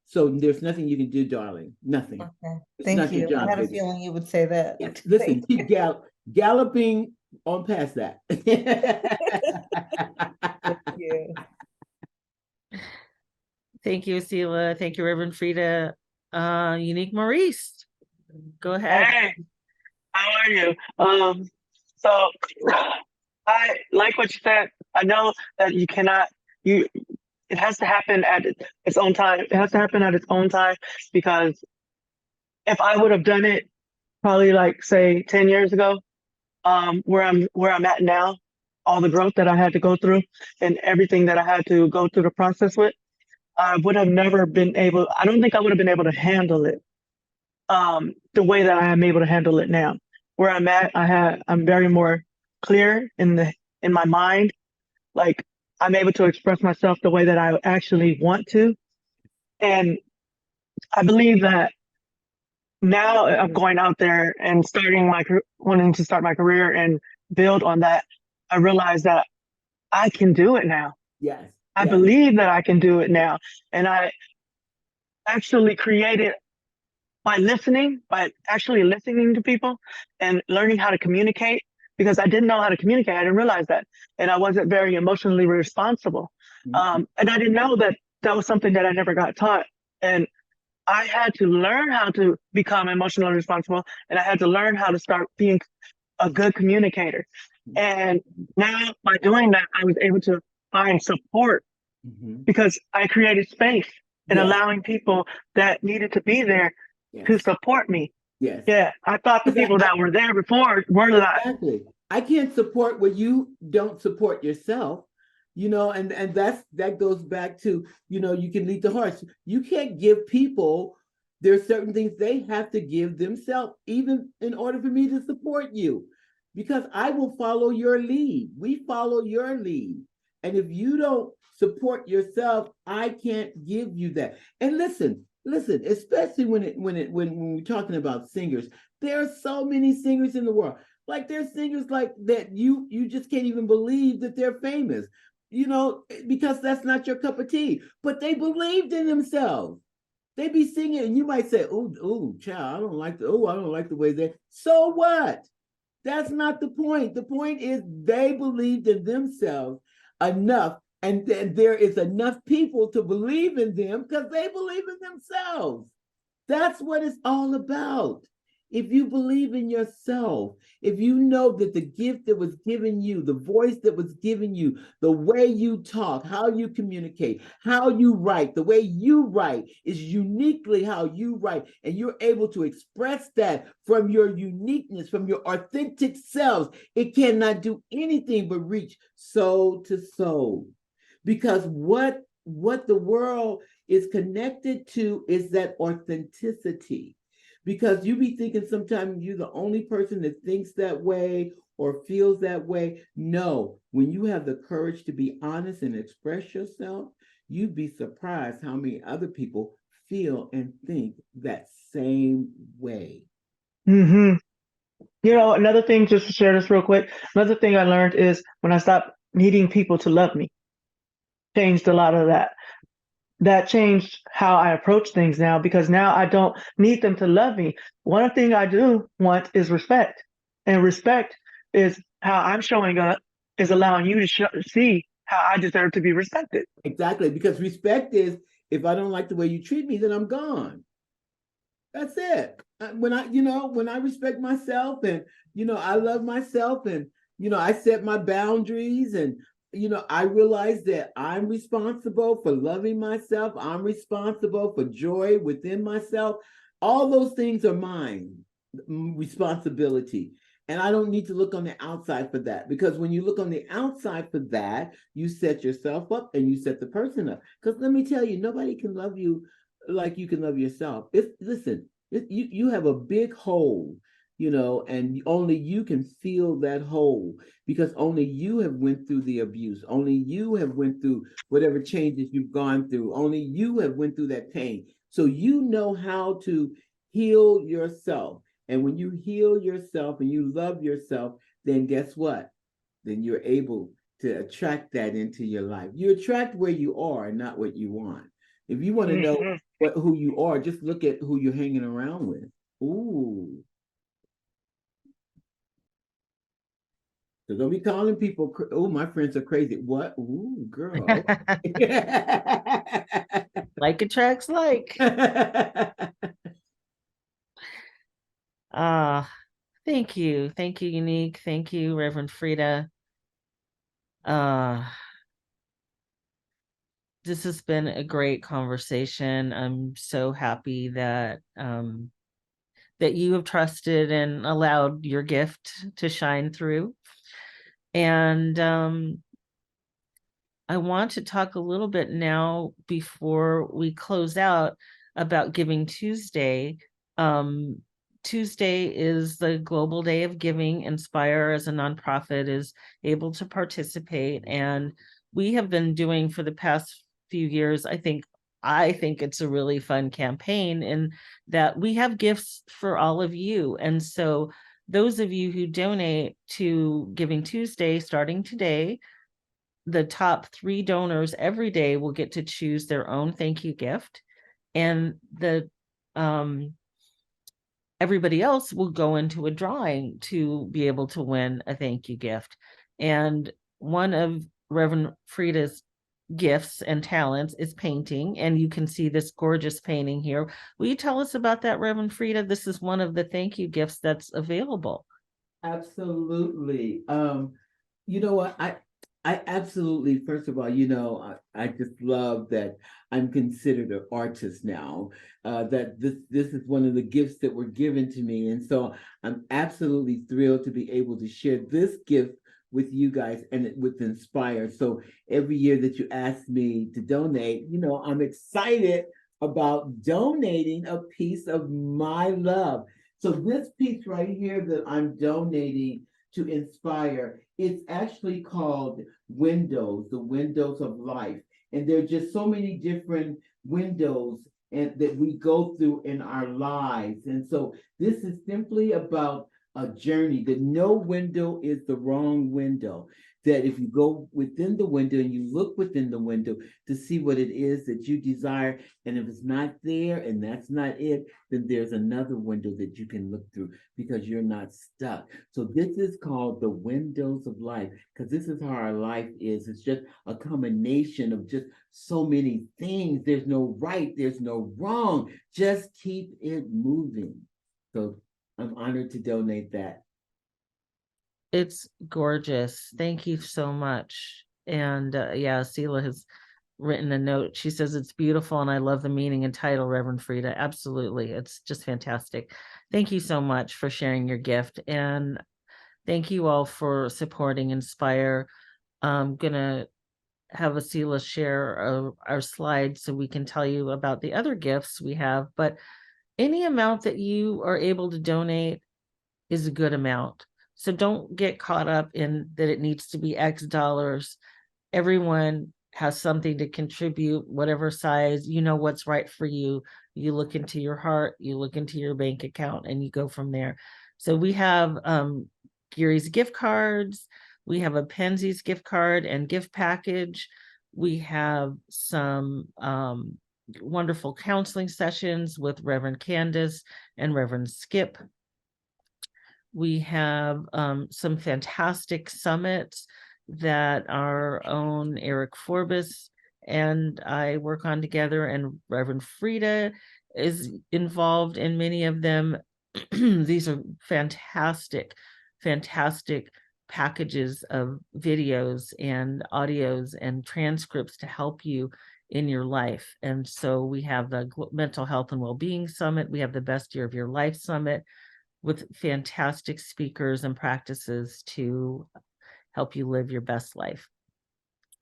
So there's nothing you can do, darling. Nothing. Okay. It's Thank not your you. job, I had a baby. feeling you would say that. Listen, keep galloping on past that. Thank you. Thank you, Sela. Thank you, Reverend Frida. Unique Maurice, go ahead. Hey, how are you? So I like what you said. I know that it has to happen at its own time. It has to happen at its own time, because if I would have done it probably like say 10 years ago, where I'm at now, all the growth that I had to go through and everything that I had to go through the process with, I don't think I would have been able to handle it the way that I am able to handle it now. Where I'm at, I'm very more clear in my mind. Like, I'm able to express myself the way that I actually want to. And I believe that now I'm going out there and wanting to start my career and build on that. I realize that I can do it now. Yes. I believe that I can do it now. And I actually created by actually listening to people and learning how to communicate, because I didn't know how to communicate. I didn't realize that. And I wasn't very emotionally responsible. Mhm. And I didn't know that was something that I never got taught. And I had to learn how to become emotionally responsible, and I had to learn how to start being a good communicator. And now by doing that, I was able to find support, Mhm. because I created space and Yes. allowing people that needed to be there to Yes. support me. Yes. Yeah, I thought the people that were there before were not. Exactly. I can't support what you don't support yourself, and that goes back to, you can lead the horse. You can't give people, there's certain things they have to give themselves, even in order for me to support you, because I will follow your lead. We follow your lead. And if you don't support yourself, I can't give you that. And listen, especially when we're talking about singers, there are so many singers in the world. Like there's singers like that you just can't even believe that they're famous, because that's not your cup of tea. But they believed in themselves. They be singing, and you might say, "Oh, child, I don't like the way they." So what? That's not the point. The point is they believed in themselves enough, and then there is enough people to believe in them because they believe in themselves. That's what it's all about. If you believe in yourself, if you know that the gift that was given you, the voice that was given you, the way you talk, how you communicate, how you write, the way you write is uniquely how you write, and you're able to express that from your uniqueness, from your authentic selves, it cannot do anything but reach soul to soul. Because what the world is connected to is that authenticity. Because you be thinking sometimes you're the only person that thinks that way or feels that way. No, when you have the courage to be honest and express yourself, you'd be surprised how many other people feel and think that same way. Mm-hmm. Another thing, just to share this real quick, another thing I learned is when I stopped needing people to love me, changed a lot of that. That changed how I approach things now, because now I don't need them to love me. One thing I do want is respect. And respect is how I'm showing up, is allowing you to see how I deserve to be respected. Exactly. Because respect is, if I don't like the way you treat me, then I'm gone. That's it. When I respect myself, and, I love myself, and, I set my boundaries, and, I realize that I'm responsible for loving myself. I'm responsible for joy within myself. All those things are mine, responsibility. And I don't need to look on the outside for that, because when you look on the outside for that, you set yourself up and you set the person up. Because let me tell you, nobody can love you like you can love yourself. You have a big hole, and only you can feel that hole, because only you have went through the abuse. Only you have went through whatever changes you've gone through. Only you have went through that pain. So you know how to heal yourself. And when you heal yourself and you love yourself, then guess what? Then you're able to attract that into your life. You attract where you are, not what you want. If you want to know who you are, just look at who you're hanging around with. Ooh. So don't be calling people, oh, my friends are crazy. What? Ooh, girl. Like attracts like. Thank you. Thank you, Unique. Thank you, Reverend Frida. This has been a great conversation. I'm so happy that that you have trusted and allowed your gift to shine through. And I want to talk a little bit now before we close out about Giving Tuesday. Tuesday is the Global Day of Giving. Inspire, as a nonprofit, is able to participate, and we have been doing for the past few years, I think it's a really fun campaign in that we have gifts for all of you. And so those of you who donate to Giving Tuesday, starting today, the top 3 donors every day will get to choose their own thank you gift. And everybody else will go into a drawing to be able to win a thank you gift. And one of Reverend Frida's gifts and talents is painting, and you can see this gorgeous painting here. Will you tell us about that, Reverend Frida? This is one of the thank you gifts that's available. Absolutely. You know what, I absolutely, first of all, I just love that I'm considered an artist now. That this is one of the gifts that were given to me, and so I'm absolutely thrilled to be able to share this gift with you guys and with Inspire. So every year that you ask me to donate, I'm excited about donating a piece of my love. So this piece right here that I'm donating to Inspire, it's actually called Windows, the Windows of Life. And there are just so many different windows and that we go through in our lives. And so this is simply about a journey, that no window is the wrong window. That if you go within the window and you look within the window to see what it is that you desire, and if it's not there and that's not it, then there's another window that you can look through because you're not stuck. So this is called the Windows of Life, because this is how our life is. It's just a combination of just so many things. There's no right, there's no wrong. Just keep it moving. So I'm honored to donate that. It's gorgeous. Thank you so much. And yeah, Sela has written a note. She says it's beautiful and I love the meaning and title, Reverend Frida. Absolutely. It's just fantastic. Thank you so much for sharing your gift. And thank you all for supporting Inspire. I'm gonna have Asila share our slides so we can tell you about the other gifts we have. But any amount that you are able to donate is a good amount. So don't get caught up in that it needs to be X dollars. Everyone has something to contribute, whatever size, what's right for you. You look into your heart, you look into your bank account, and you go from there. So we have Geary's gift cards. We have a Penzies gift card and gift package. We have some wonderful counseling sessions with Reverend Candace and Reverend Skip. We have some fantastic summits that our own Eric Forbes and I work on together, and Reverend Frida is involved in many of them. These are fantastic, fantastic packages of videos and audios and transcripts to help you in your life. And so we have the Mental Health and Wellbeing Summit. We have the Best Year of Your Life Summit with fantastic speakers and practices to help you live your best life.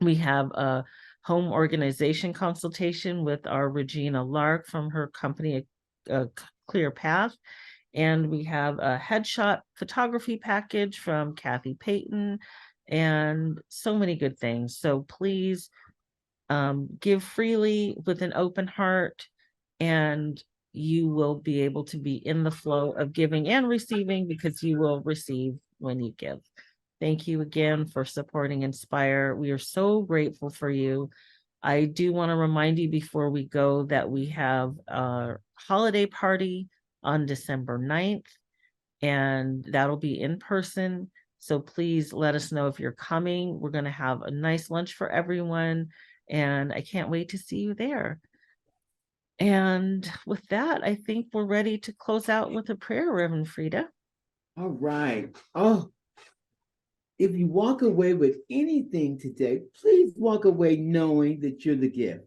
We have a home organization consultation with our Regina Lark from her company, Clear Path. And we have a headshot photography package from Kathy Payton and so many good things. So please give freely with an open heart, and you will be able to be in the flow of giving and receiving, because you will receive when you give. Thank you again for supporting Inspire. We are so grateful for you. I do want to remind you before we go that we have a holiday party on December 9th, and that'll be in person. So please let us know if you're coming. We're going to have a nice lunch for everyone, and I can't wait to see you there. And with that, I think we're ready to close out with a prayer, Reverend Frida. All right. Oh, if you walk away with anything today, please walk away knowing that you're the gift.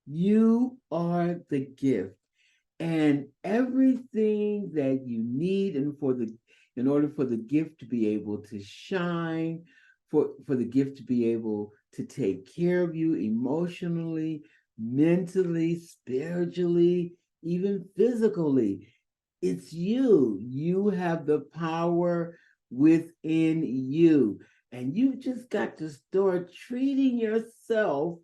You are the gift. And everything that you need in order for the gift to be able to shine, for the gift to be able to take care of you emotionally, mentally, spiritually, even physically, it's you. You have the power within you. And you just got to start treating yourself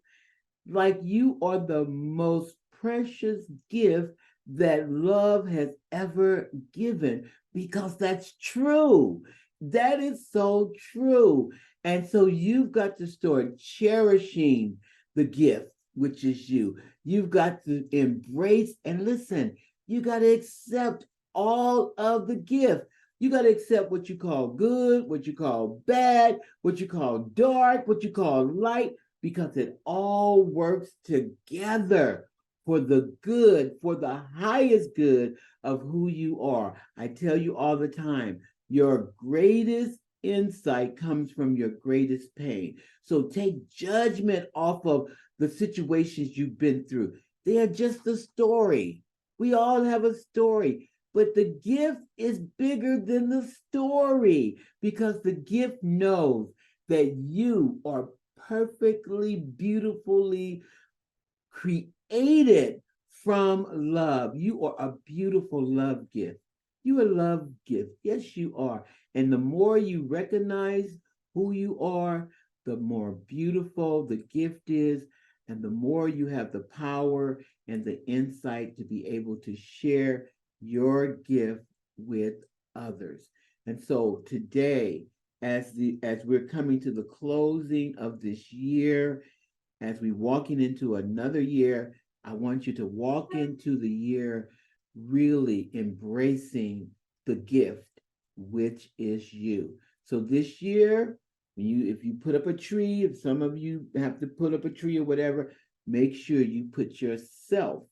like you are the most precious gift that love has ever given, because that's true. That is so true. And so you've got to start cherishing the gift, which is you. You've got to embrace and listen. You got to accept all of the gift. You got to accept what you call good, what you call bad, what you call dark, what you call light, because it all works together for the good, for the highest good of who you are. I tell you all the time, your greatest insight comes from your greatest pain. So take judgment off of the situations you've been through. They are just a story. We all have a story, but the gift is bigger than the story because the gift knows that you are perfectly, beautifully created from love. You are a beautiful love gift. You are a love gift. Yes, you are. And the more you recognize who you are, the more beautiful the gift is, and the more you have the power and the insight to be able to share your gift with others. And so today, as we're coming to the closing of this year, as we walking into another year, I want you to walk into the year really embracing the gift, which is you. So this year, if you put up a tree, if some of you have to put up a tree or whatever, make sure you put yourself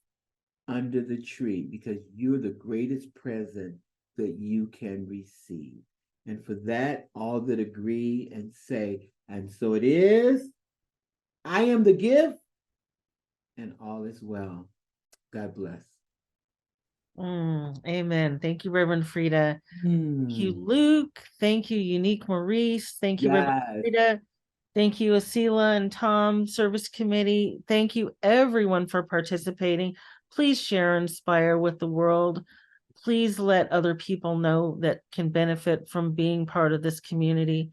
under the tree because you're the greatest present that you can receive. And for that, all that agree and say, and so it is. I am the gift, and all is well. God bless. Amen. Thank you, Reverend Frida. Thank you, Luke. Thank you, Unique Maurice. Thank you, Reverend Yes. Frida. Thank you, Asila and Tom, Service Committee. Thank you, everyone, for participating. Please share Inspire with the world. Please let other people know that can benefit from being part of this community.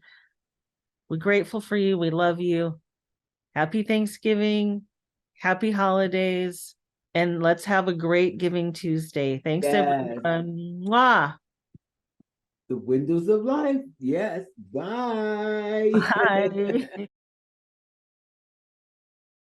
We're grateful for you. We love you. Happy Thanksgiving. Happy holidays. And let's have a great Giving Tuesday. Thanks, Yes. everyone. Mwah. The windows of life. Yes. Bye. Bye.